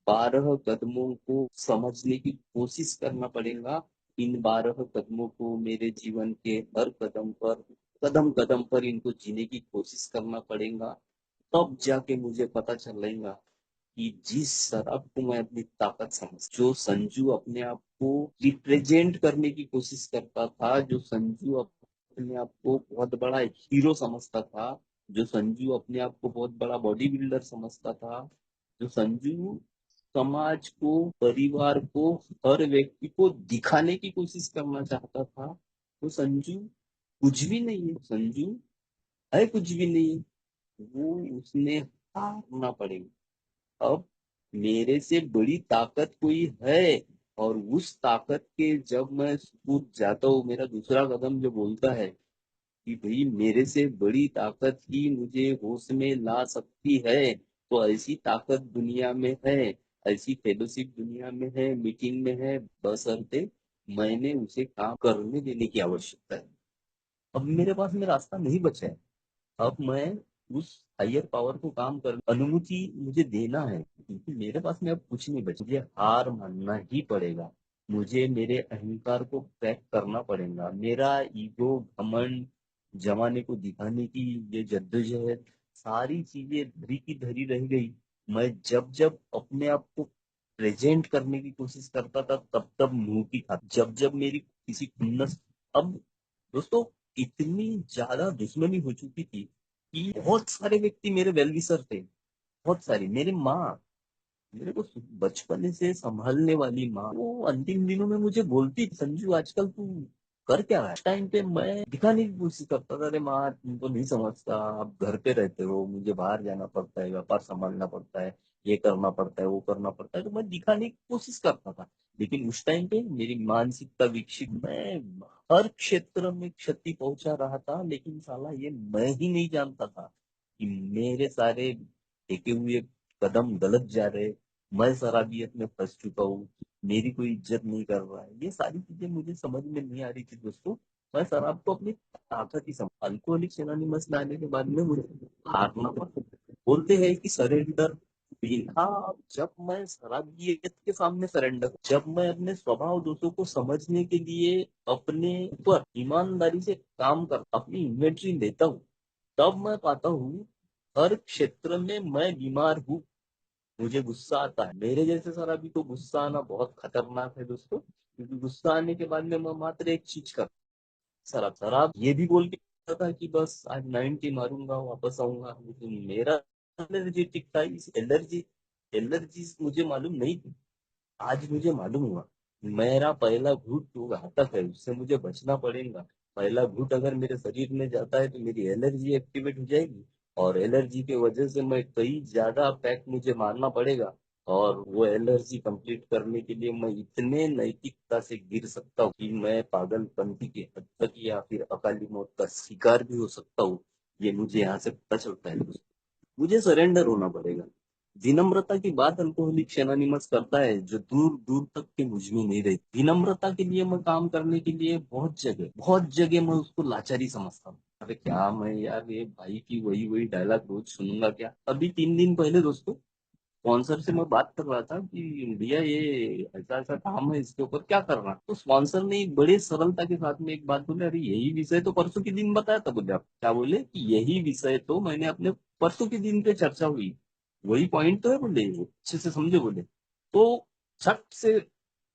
12 कदमों को समझने की कोशिश करना पड़ेगा। इन 12 कदमों को मेरे जीवन के हर कदम पर, कदम कदम पर इनको जीने की कोशिश करना पड़ेगा। तब जाके मुझे पता चलेगा कि जिस शराब को मैं अपनी ताकत समझ, जो संजू अपने आप को रिप्रेजेंट करने की कोशिश करता था, जो संजू अपने आप को बहुत बड़ा हीरो समझता था, जो संजू अपने आप को बहुत बड़ा बॉडी बिल्डर समझता था, जो संजू समाज को, परिवार को, हर व्यक्ति को दिखाने की कोशिश करना चाहता था, तो संजू कुछ भी नहीं है। संजू है कुछ भी नहीं है। वो, उसने हारना पड़ेगा। अब मेरे से बड़ी ताकत कोई है, और उस ताकत के जब मैं कूद जाता हूँ, मेरा दूसरा कदम जो बोलता है कि भाई मेरे से बड़ी ताकत ही मुझे होश में ला सकती है, तो ऐसी ताकत दुनिया में है, ऐसी फेलोशिप दुनिया में है, मीटिंग में है, बशर्ते मैंने उसे काम करने देने की आवश्यकता है। अब मेरे पास में रास्ता नहीं बचा है। अब मैं उस हायर पावर को काम कर अनुमति मुझे देना है, क्योंकि मेरे पास में अब कुछ नहीं बचा। मुझे हार मानना ही पड़ेगा। मुझे मेरे अहंकार को क्रैक करना पड़ेगा। मेरा ईगो, घमंड, जमाने को दिखाने की ये जद्दोजहद, सारी चीजें धरी की धरी रह गई। मैं जब जब अपने आप को प्रेजेंट करने की कोशिश करता था, तब तब मुंह की था। जब जब मेरी किसी खुन्नस, अब दोस्तों इतनी ज्यादा दुश्मनी हो चुकी थी कि बहुत सारे व्यक्ति मेरे वेलविशर थे। बहुत सारी, मेरी माँ, मेरे को बचपन से संभालने वाली माँ, वो अंतिम दिनों में मुझे बोलती, संजू आजकल तू कर क्या रहा है? टाइम पे मैं दिखाने की कोशिश करता था, अरे माँ तुम तो नहीं समझता, आप घर पे रहते हो, मुझे बाहर जाना पड़ता है, व्यापार संभालना पड़ता है, ये करना पड़ता है, वो करना पड़ता है, तो मैं दिखाने की कोशिश करता था। लेकिन उस टाइम पे मेरी मानसिकता विकसित, मैं हर क्षेत्र में क्षति पहुंचा रहा था, लेकिन साला ये मैं ही नहीं जानता था कि मेरे सारे टेके हुए कदम गलत जा रहे। मैं शराबियत में फंस चुका हूँ, मेरी कोई इज्जत नहीं कर रहा है। ये सारी चीजें मुझे समझ में नहीं आ रही थी दोस्तों। मैं शराब को अपनी ताकत ही समझ, अल्कोहलिक एनोनिमस में आने के बाद में मुझे हारना पड़ा। बोलते हैं कि सरेंडर बिना, जब मैं शराबियत के सामने सरेंडर, जब मैं अपने स्वभाव दोषों को समझने के लिए अपने ऊपर ईमानदारी से काम कर अपनी इन्वेंट्री लेता हूँ, तब मैं पाता हूँ हर क्षेत्र में मैं बीमार हूँ। मुझे गुस्सा आता है। मेरे जैसे शराबी को गुस्सा आना बहुत खतरनाक है दोस्तों, क्योंकि गुस्सा आने के बाद में मैं मात्र एक चीज कर, शराब शराब ये भी बोल के था कि बस आज 90 मारूंगा वापस आऊंगा, लेकिन मेरा एनर्जेटिक था। इस एलर्जी मुझे मालूम नहीं थी, आज मुझे मालूम हुआ। मेरा पहला घूंट तो घातक है, उससे मुझे बचना पड़ेगा। पहला घूंट अगर मेरे शरीर में जाता है तो मेरी एलर्जी एक्टिवेट हो जाएगी, और एलर्जी की वजह से मैं कई ज्यादा पैक मुझे मारना पड़ेगा। और वो एलर्जी कंप्लीट करने के लिए मैं इतने नैतिकता से गिर सकता हूँ कि मैं पागलपंती की हद तक या फिर अकाली मौत का शिकार भी हो सकता हूँ। ये मुझे यहाँ से पता चलता है दोस्तों। मुझे सरेंडर होना पड़ेगा। विनम्रता की बात अल्कोहलिक एनोनिमस करता है जो दूर दूर तक के मुझ में नहीं रही। विनम्रता के लिए मैं काम करने के लिए बहुत जगह मैं उसको लाचारी समझता हूँ। अरे क्या मैं यार ये भाई की वही वही डायलॉग रोज सुनूंगा क्या। अभी 3 दिन पहले दोस्तों स्पॉन्सर से मैं बात कर रहा था कि भैया ये ऐसा ऐसा काम है, इसके ऊपर क्या करना। तो स्पॉन्सर ने एक बड़े सरलता के साथ में एक बात बोले, अरे यही विषय तो परसों के दिन बताया था। बोले आप क्या बोले कि यही विषय तो मैंने अपने परसों के दिन पे चर्चा हुई, वही पॉइंट तो है। बोले अच्छे से समझे। बोले तो झट से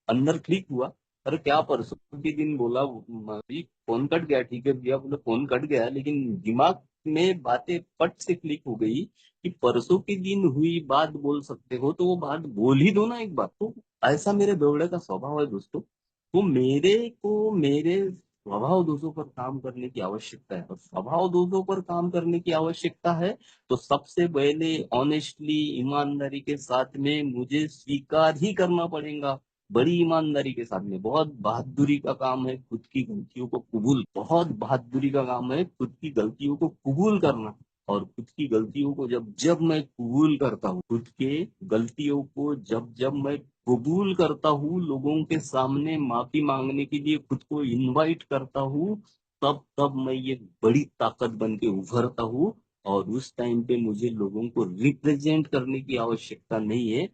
अंदर क्लिक हुआ। अरे क्या परसों के दिन बोला, अभी फोन कट गया, ठीक है भैया। बोले फोन कट गया, लेकिन दिमाग में बातें पट से क्लिक हो गई कि परसों के दिन हुई बात बोल सकते हो तो वो बात बोल ही दो ना एक बार तो। ऐसा मेरे बेवड़े का स्वभाव है दोस्तों। तो मेरे को मेरे स्वभाव दोषों पर काम करने की आवश्यकता है, और स्वभाव दोषों पर काम करने की आवश्यकता है तो सबसे पहले ऑनेस्टली ईमानदारी के साथ में मुझे स्वीकार ही करना पड़ेगा। बड़ी ईमानदारी के साथ में, बहुत बहादुरी का काम है खुद की गलतियों को कबूल, बहुत बहादुरी का काम है खुद की गलतियों को कबूल करना। और खुद की गलतियों को जब जब मैं कबूल करता हूँ, खुद के गलतियों को जब जब मैं कबूल करता हूँ, लोगों के सामने माफी मांगने के लिए खुद को इनवाइट करता हूँ, तब तब मैं ये बड़ी ताकत बन के उभरता हूँ। और उस टाइम पे मुझे लोगों को रिप्रेजेंट करने की आवश्यकता नहीं है,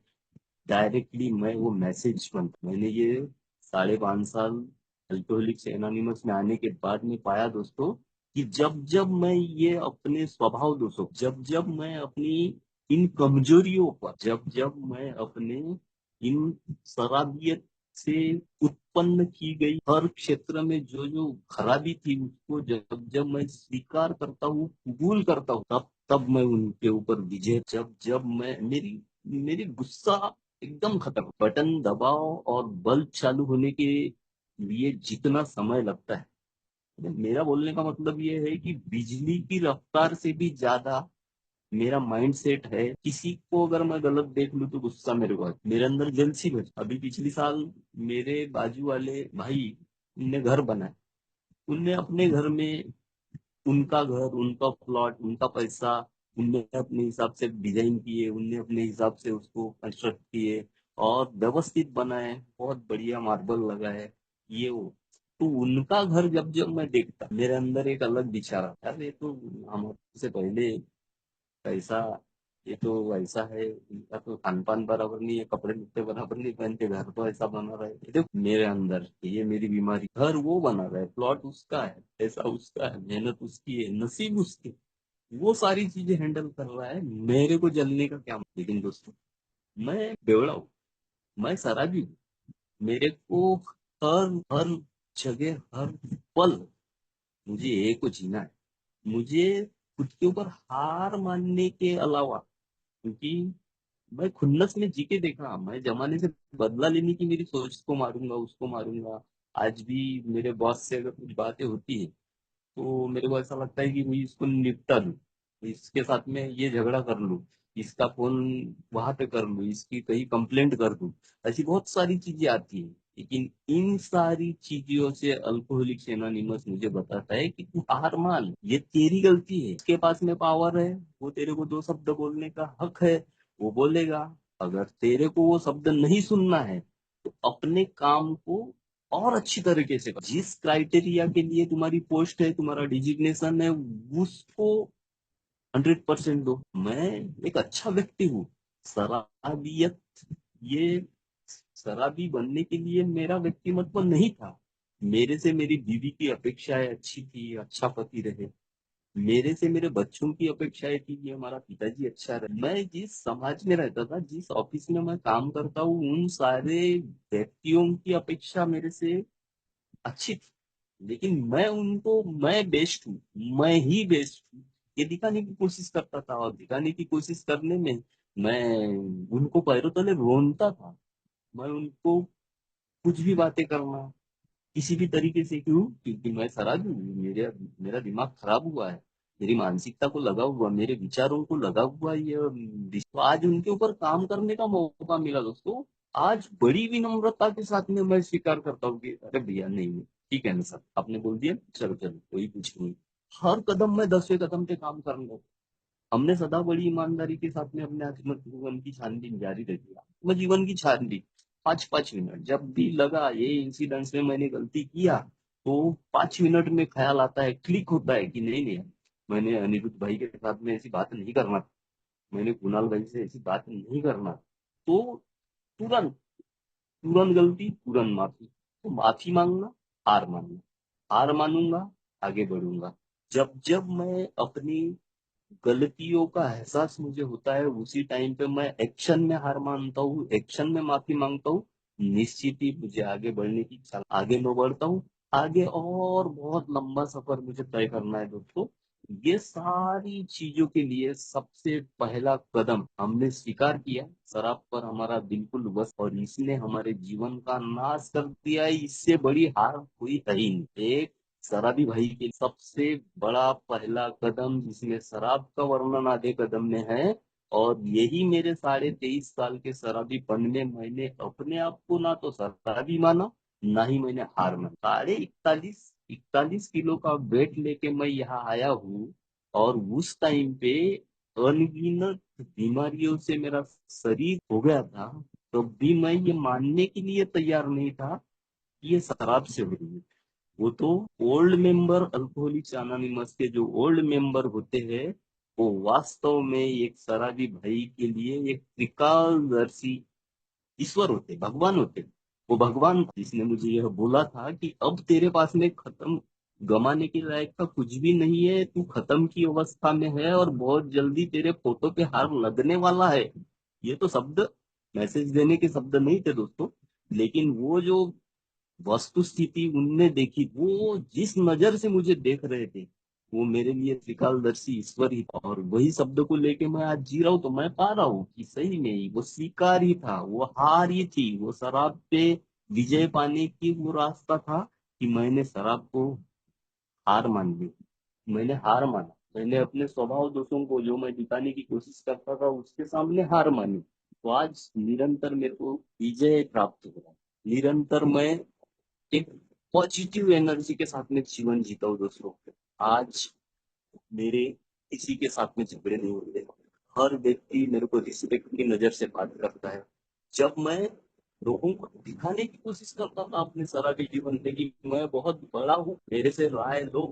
डायरेक्टली मैं वो मैसेज बनता। मैंने ये 5.5 साल अल्कोहलिक्स एनोनिमस में आने के बाद में पाया दोस्तों कि जब जब मैं ये अपने स्वभाव दोषों, जब जब मैं अपनी इन कमजोरियों पर, जब जब मैं अपने इन शराबियत से उत्पन्न की गई हर क्षेत्र में जो जो खराबी थी उसको जब जब मैं स्वीकार करता हूँ, कबूल करता हूँ, तब तब मैं उनके ऊपर विजय, जब जब मैं मेरी मेरी गुस्सा एकदम खत्म। बटन दबाओ और बल्ब चालू होने के लिए जितना समय लगता है, मेरा बोलने का मतलब ये है कि बिजली की रफ्तार से भी ज्यादा मेरा माइंड सेट है। किसी को अगर मैं गलत देख लूं तो गुस्सा मेरे को आता है। मेरे अंदर जेलसी भर। अभी पिछली साल मेरे बाजू वाले भाई ने घर बनाया, उनने अपने घर में उनका घर, उनका प्लॉट, उनका पैसा, उनने अपने हिसाब से डिजाइन किए, उनने अपने हिसाब से उसको कंस्ट्रक्ट किए और व्यवस्थित बनाए, बहुत बढ़िया मार्बल लगा है, ये वो। तो उनका घर जब जब मैं देखता मेरे अंदर एक अलग विचार आता है, ये तो हमसे पहले कैसा, ये तो ऐसा है, इनका तो खान पान बराबर नहीं है, कपड़े लत्ते बराबर नहीं पहनते, घर तो ऐसा बना रहा है। ये देखो मेरे अंदर ये मेरी बीमारी, घर वो बना रहा है, प्लॉट उसका है, पैसा उसका है, मेहनत उसकी है, नसीब उसके, वो सारी चीजें हैंडल कर रहा है, मेरे को जलने का क्या। लेकिन दोस्तों मैं बेवड़ा हूँ, मैं शराबी हूँ। मेरे को हर हर जगह हर पल मुझे एक को जीना है। मुझे खुद के ऊपर हार मानने के अलावा, क्योंकि मैं खुन्नस में जी के देखा, मैं जमाने से बदला लेने की मेरी सोच को मारूंगा, उसको मारूंगा। आज भी मेरे बॉस से अगर कुछ बातें होती है तो मेरे को ऐसा लगता है कि मैं इसको निपटा लूं, इसके साथ में ये झगड़ा कर लूं, इसका फोन वहां पे कर लूं, इसकी कहीं कंप्लेंट कर दूं। ऐसी बहुत सारी चीजें आती है, लेकिन इन सारी चीजों से अल्कोहलिक एनोनिमस मुझे बताता है कि तू हार मान, ये तेरी गलती है, इसके पास में पावर है, वो तेरे को दो शब्द बोलने का हक है, वो बोलेगा। अगर तेरे को वो शब्द नहीं सुनना है तो अपने काम को और अच्छी तरीके से कर। जिस क्राइटेरिया के लिए तुम्हारी पोस्ट है, तुम्हारा डिजिग्नेशन है, उसको 100% दो। मैं एक अच्छा व्यक्ति हूँ। शराबियत, ये शराबी बनने के लिए मेरा व्यक्तिमत्व नहीं था। मेरे से मेरी बीवी की अपेक्षाएं अच्छी थी, अच्छा पति रहे। मेरे से मेरे बच्चों की अपेक्षाएं थी कि हमारा पिताजी अच्छा रहे। मैं जिस समाज में रहता था, जिस ऑफिस में मैं काम करता हूँ, उन सारे व्यक्तियों की अपेक्षा मेरे से अच्छी थी। लेकिन मैं बेस्ट हूँ, मैं ही बेस्ट हूँ, ये दिखाने की कोशिश करता था। और दिखाने की कोशिश करने में मैं उनको पैरों तले रोनता था। मैं उनको कुछ भी बातें करना किसी भी तरीके से, क्यों? क्योंकि मैं शराबी हूँ। मेरा दिमाग खराब हुआ है, मेरी मानसिकता को लगा हुआ, मेरे विचारों को लगा हुआ ये तो आज उनके ऊपर काम करने का मौका मिला दोस्तों। आज बड़ी विनम्रता के साथ में मैं स्वीकार करता हूँ कि अरे भैया नहीं है, ठीक है ना सर, आपने बोल दिया, चलो चलो कोई कुछ नहीं। हर कदम में 10वें कदम पे काम करना। हमने सदा बड़ी ईमानदारी के साथ में अपने जीवन की छानबीन जारी रखी। मैं जीवन की छानबीन 5-5 मिनट, जब भी लगा ये इंसिडेंट्स में मैंने गलती किया, तो 5 मिनट में ख्याल आता है, क्लिक होता है कि नहीं नहीं, मैंने अनिरुद्ध भाई के साथ में ऐसी बात नहीं करना, मैंने कुणाल भाई से ऐसी बात नहीं करना। तो तुरंत, तुरंत गलती, तुरंत माफी। तो माफी मांगना, हार मानना, हार मानूंगा, आगे बढ़ूंगा। जब जब मैं अपनी गलतियों का एहसास मुझे होता है, उसी टाइम पे मैं एक्शन में हार मानता हूँ, एक्शन में माफी मांगता हूँ। निश्चित ही मुझे आगे बढ़ने की इच्छा, आगे मैं बढ़ता हूँ। आगे और बहुत लंबा सफर मुझे तय करना है दोस्तों। ये सारी चीजों के लिए सबसे पहला कदम हमने स्वीकार किया, शराब पर हमारा बिल्कुल बस, और इसने हमारे जीवन का नाश कर दिया है। इससे बड़ी हार कोई है ही नहीं। एक शराबी भाई के सबसे बड़ा पहला कदम, जिसमें शराब का वर्णन आधे कदम में है। और यही मेरे 23.5 साल के शराबीपन में मैंने अपने आप को ना तो शराबी माना, ना ही मैंने हार माना। 41 किलो का वेट लेके मैं यहाँ आया हूँ। और उस टाइम पे अनगिनत बीमारियों से मेरा शरीर हो गया था, तो भी मैं ये मानने के लिए तैयार नहीं था कि ये शराब से हो रही है। वो तो ओल्ड मेंबर अल्कोहलिक्स अनोनिमस के जो ओल्ड मेंबर होते हैं, वो वास्तव में एक शराबी भाई के लिए एक त्रिकालदर्शी ईश्वर होते, भगवान होते। वो भगवान था जिसने मुझे यह बोला था कि अब तेरे पास में खत्म, गमाने के लायक का कुछ भी नहीं है, तू खत्म की अवस्था में है और बहुत जल्दी तेरे फोटो पे हार लगने वाला है। ये तो शब्द मैसेज देने के शब्द नहीं थे दोस्तों, लेकिन वो जो वस्तु स्थिति उनने देखी, वो जिस नजर से मुझे देख रहे थे, वो मेरे लिए त्रिकालदर्शी ईश्वर ही था। और वही शब्द को लेके मैं आज जी रहा हूँ, तो मैं पा रहा हूँ कि सही में ही वो स्वीकार ही था, वो हार ही थी, वो शराब पे विजय पाने की वो रास्ता था कि मैंने शराब को हार मान ली। मैंने हार माना, मैंने अपने स्वभाव दोषों को जो मैं दिखाने की कोशिश करता था उसके सामने हार मानी। तो आज निरंतर मेरे को विजय प्राप्त हो रहा है। निरंतर मैं एक पॉजिटिव एनर्जी के साथ में जीवन जीता हूँ दोस्तों। आज मेरे किसी के साथ में झगड़े नहीं होते। हर व्यक्ति मेरे को रिस्पेक्ट की नजर से बात करता है। जब मैं लोगों को दिखाने की कोशिश करता था अपने सारा जीवन में कि मैं बहुत बड़ा हूँ, मेरे से राय लो,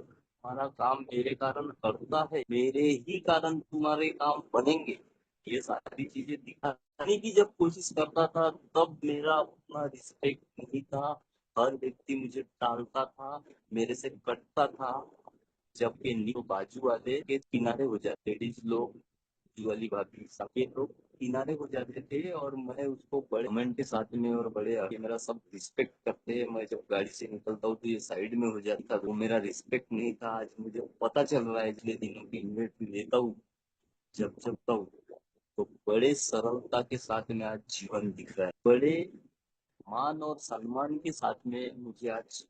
हमारा काम मेरे कारण अड़ता है, मेरे ही कारण तुम्हारे काम बनेंगे, ये सारी चीजें दिखाने की जब कोशिश करता था, तब मेरा उतना रिस्पेक्ट नहीं था। हर व्यक्ति मुझे टालता था, मेरे से कटता था। जबकि न्यू बाजू वाले के किनारे हो जाते, लेडीज लोग, बाजू वाली भाभी, सफेद लोग किनारे हो जाते थे, और मैं उसको बड़े कमेंट के साथ में और बड़े आगे मेरा सब रिस्पेक्ट करते हैं। मैं जब गाड़ी से निकलता हूँ तो ये साइड में हो जाता, वो मेरा रिस्पेक्ट नहीं था। आज मुझे पता चल रहा है, इसलिए दिनों की इन्वेंटरी लेता हूँ जब चलता हूँ, तो बड़े सरलता के साथ में आज जीवन दिख रहा है। बड़े मान और सम्मान के साथ में मुझे आज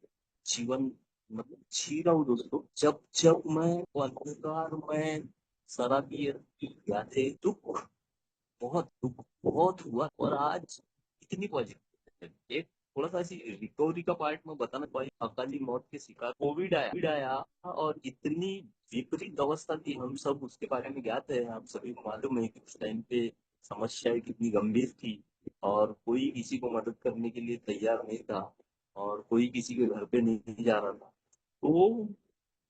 जीवन मतलब जी रहा हूँ दोस्तों। जब जब मैं वो अंधकार में शराबियत की यादें, दुख बहुत हुआ, और आज इतनी पॉजिटिव है। एक थोड़ा सा ऐसी रिकवरी का पार्ट में बताना पाई, अकाली मौत के शिकार, कोविड आया और इतनी विपरीत अवस्था थी, हम सब उसके बारे में ज्ञात है, आप सभी को मालूम है कि उस टाइम पे समस्या कितनी गंभीर थी और कोई किसी को मदद करने के लिए तैयार नहीं था और कोई किसी के घर पे नहीं जा रहा था। तो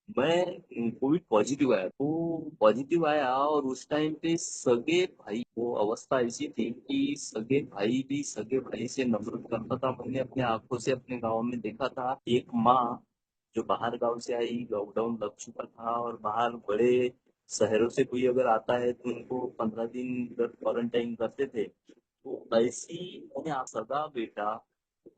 मैं कोविड पॉजिटिव आया, तो पॉजिटिव आया और उस टाइम पे सगे भाई, वो अवस्था ऐसी थी कि सगे भाई भी सगे भाई से नफरत करता था। मैंने अपने आंखों से अपने गांव में देखा था एक माँ जो बाहर गांव से आई, लॉकडाउन लग चुका था और बाहर बड़े शहरों से कोई अगर आता है तो उनको 15 दिन क्वारंटाइन करते थे। तो ऐसी मैंने सगा बेटा,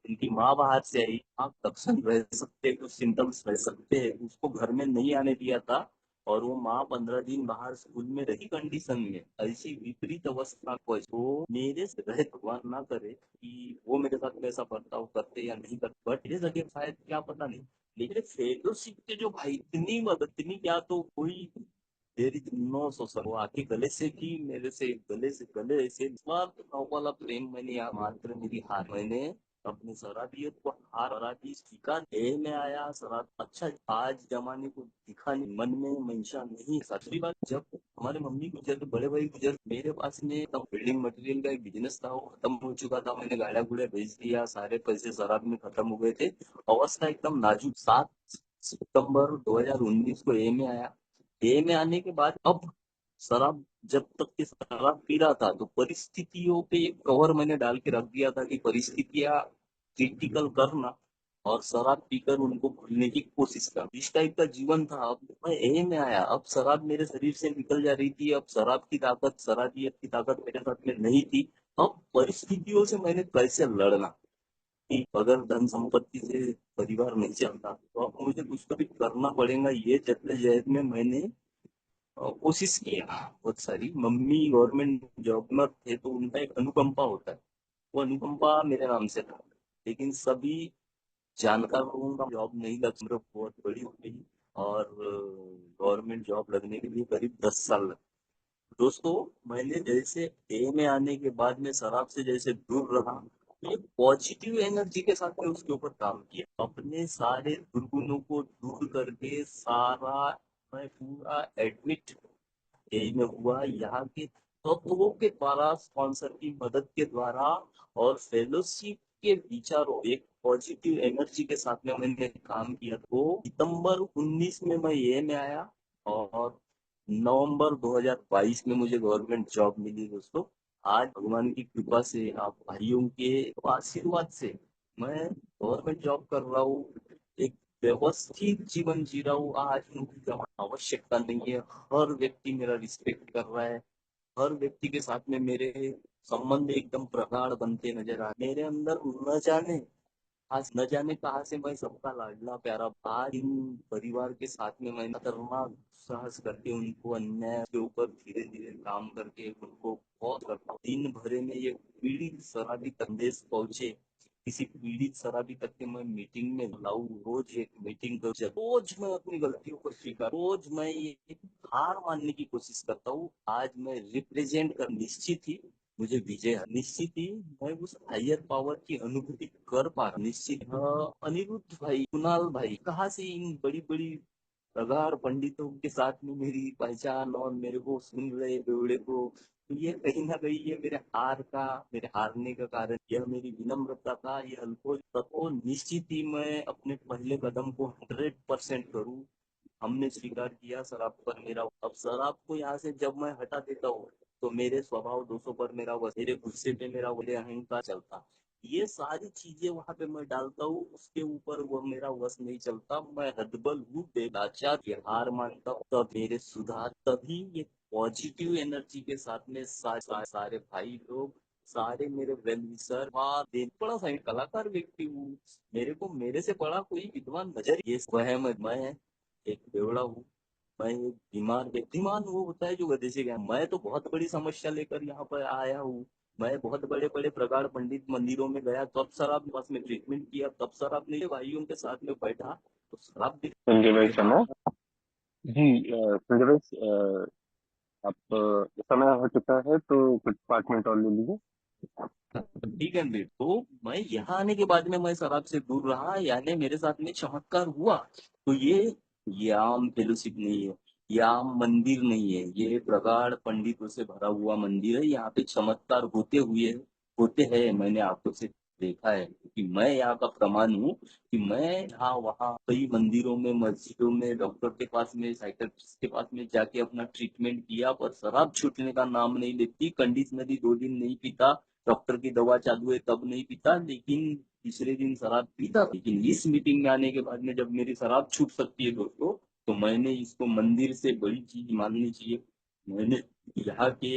उनकी माँ बाहर से आई, आप लक्षण रह सकते, कुछ सिम्टम्स रह सकते हैं, उसको घर में नहीं आने दिया था और वो माँ 15 दिन बाहर स्कूल में रही कंडीशन में। ऐसी विपरीत अवस्था को तो मेरे से रहे, भगवान ना करे कि वो मेरे साथ वैसा बर्ताव करते या नहीं करते, बट मेरे जगह शायद, क्या पता नहीं। लेकिन फेलोशिप के जो भाई, इतनी मदद, इतनी क्या, तो कोई तेरी 900 वो आके गले से की, मेरे से गले से वाला प्रेम मैंने यहाँ मात्र मेरी हार, मैंने अपनी शराबियत को हार शराबी स्वीकार देह में आया शराब। अच्छा, आज जमाने को दिखा नहीं, मन में मंशा नहीं। दूसरी बात, जब हमारे मम्मी गुजर, बड़े भाई गुजर, मेरे पास में तब बिल्डिंग मटेरियल का एक बिजनेस था, वो खत्म हो चुका था, मैंने गाड़ा गुड़े बेच दिया, सारे पैसे शराब में खत्म हो गए थे। अवस्था एकदम नाजुक। 7 सितंबर 2019 को ए में आया। ए में आने के बाद अब शराब, जब तक के शराब पी रहा था तो परिस्थितियों पे एक कवर मैंने डाल के रख दिया था कि परिस्थितियां क्रिटिकल करना और शराब पीकर उनको भूलने की कोशिश कर, इस टाइप का जीवन था। अब मैं ए में आया, अब शराब मेरे शरीर से निकल जा रही थी, अब शराब की ताकत, शराबियत की ताकत मेरे साथ में नहीं थी। अब परिस्थितियों से मैंने कैसे लड़ना, कि अगर धन संपत्ति से परिवार नहीं चलता तो अब मुझे कुछ तो भी करना पड़ेगा। ये जद्दोजहद में मैंने कोशिश किया बहुत सारी। मम्मी गवर्नमेंट जॉब में थे तो उनका एक अनुकंपा होता है, वो अनुकंपा मेरे नाम से था। लेकिन सभी जानकार लोगों का जॉब नहीं लग, उम्र बहुत बड़ी हो गई और गवर्नमेंट जॉब लगने के लिए करीब 10 साल लगे। दोस्तों, मैंने जैसे ए में आने के बाद में शराब से जैसे दूर रहा, ये पॉजिटिव एनर्जी के साथ में उसके ऊपर काम किया, अपने सारे दुर्गुणों को दूर करके सारा, मैं पूरा एडमिट यही में हुआ, यहाँ के तत्वों के द्वारा, स्पॉन्सर की मदद के द्वारा और फेलोशिप के विचारों, एक पॉजिटिव एनर्जी के साथ में मैंने काम किया। तो सितंबर 19 में मैं ये में आया और नवंबर 2022 में मुझे गवर्नमेंट जॉब मिली। दोस्तों, आज भगवान की कृपा से, आप भाइयों के आशीर्वाद से मैं गवर्नमेंट जॉब कर रहा हूँ, एक व्यवस्थित जीवन जी रहा हूँ। आज मुझे आवश्यकता नहीं है, हर व्यक्ति मेरा रिस्पेक्ट कर रहा है, हर व्यक्ति के साथ में मेरे संबंध एकदम प्रगाढ़ बनते नजर आ, मेरे अंदर न जाने, आज न जाने कहाँ से मैं सबका लाडला प्यारा, आज इन परिवार के साथ में मैं करना साहस करके उनको अन्याय के ऊपर धीरे धीरे काम करके उनको बहुत करता हूँ। दिन भरे में ये पीड़ित शराबी संदेश पहुंचे, किसी पीड़ित शराबी तक के मैं मीटिंग में लाऊं, रोज एक मीटिंग कर, रोज मैं अपनी गलतियों को स्वीकार, रोज मैं ये हार मानने की कोशिश करता हूँ। आज मैं रिप्रेजेंट कर, निश्चित ही मुझे विजय है, निश्चित ही मैं उस हायर पावर की अनुभूति कर पा रहा, निश्चित। अनिरुद्ध भाई, कुणाल भाई, कहाँ से इन बड़ी बड़ी प्रगाढ़ पंडितों के साथ में मेरी पहचान और मेरे को सुन रहे बेवड़े को, तो ये कहीं ना कहीं ये मेरे हार का, मेरे हारने का कारण, यह मेरी विनम्रता था, ये अल्पोज तो निश्चित ही मैं अपने पहले कदम को 100% करूँ। हमने स्वीकार किया शराब पर मेरा, अब शराब को यहाँ से जब मैं हटा देता हूँ तो मेरे स्वभाव दोषों पर मेरा वश, मेरे गुस्से पे मेरा मेरे अहंकार चलता, ये सारी चीजें वहां पे मैं डालता हूँ, उसके ऊपर वो मेरा वश नहीं चलता, मैं हदबल हूँ, बेलाचार, ये हार मानता हूँ, तब मेरे सुधार, तभी ये पॉजिटिव एनर्जी के साथ में सारे भाई लोग, सारे मेरे वेल विशर, बड़ा सा एक कलाकार व्यक्ति हूँ, मेरे को मेरे से बड़ा कोई विद्वान नजर, ये वह मैं एक बेवड़ा हूँ, मैं एक बीमार व्यक्तिमान, वो होता है जो गधे से गया, मैं तो बहुत बड़ी समस्या लेकर यहाँ पर आया हूँ। मैं बहुत बड़े बड़े प्रगाढ़ पंडित मंदिरों में गया, तब शराब के पास में ट्रीटमेंट किया, तब शराब ने भाइयों के साथ में बैठा तो शराब भी संजय भाई के सुनो। बाद। जी संजय भाई, आप समय हो चुका है तो कुछ 5 मिनट और ले लीजिए। ठीक है अनवीर, तो मैं यहाँ आने के बाद में मैं शराब से दूर रहा, यानी मेरे साथ में चमत्कार हुआ। तो ये आम फेलोशिप नहीं है, या मंदिर नहीं है, ये प्रगाढ़ पंडितों से भरा हुआ मंदिर है। यहाँ पे चमत्कार होते हैं, मैंने आंखों से देखा है, कि मैं यहाँ का प्रमाण हूँ कि मैं यहाँ वहाँ कई मंदिरों में, मस्जिदों में, डॉक्टर के पास में, साइकियाट्रिस्ट के पास में जाके अपना ट्रीटमेंट किया, पर शराब छूटने का नाम नहीं लेती। कंडीशनरी 2 दिन नहीं पीता, डॉक्टर की दवा चालू है तब नहीं पीता, लेकिन तीसरे दिन शराब पीता। लेकिन इस मीटिंग में आने के बाद में जब मेरी शराब छूट सकती है दोस्तों, तो मैंने इसको मंदिर से बड़ी चीज माननी चाहिए। मैंने यहाँ के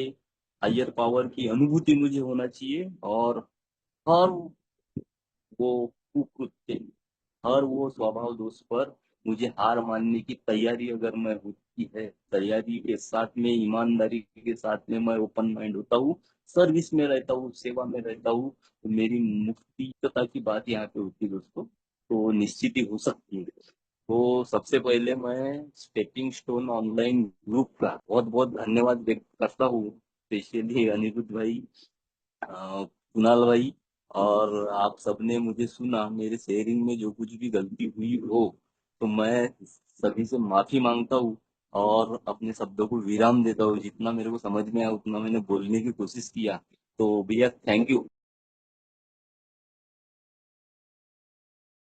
हायर पावर की अनुभूति मुझे होना चाहिए, और हर वो कुकृत्य, हर वो स्वभाव दोष पर मुझे हार मानने की तैयारी अगर मैं होती है, तैयारी के साथ में, ईमानदारी के साथ में मैं ओपन माइंड होता हूँ, सर्विस में रहता हूँ, सेवा में रहता हूँ, तो मेरी मुक्तिकता की बात यहाँ पे होती है दोस्तों, तो निश्चित ही हो सकती है। तो सबसे पहले मैं स्टेपिंग स्टोन ऑनलाइन ग्रुप का बहुत बहुत धन्यवाद व्यक्त करता हूँ, स्पेशली अनिरुद्ध भाई, कुणाल भाई, और आप सबने मुझे सुना। मेरे शेयरिंग में जो कुछ भी गलती हुई हो, तो मैं सभी से माफी मांगता हूँ, और अपने शब्दों को विराम देता हूँ। जितना मेरे को समझ में आया उतना मैंने बोलने की कोशिश किया। तो भैया थैंक यू।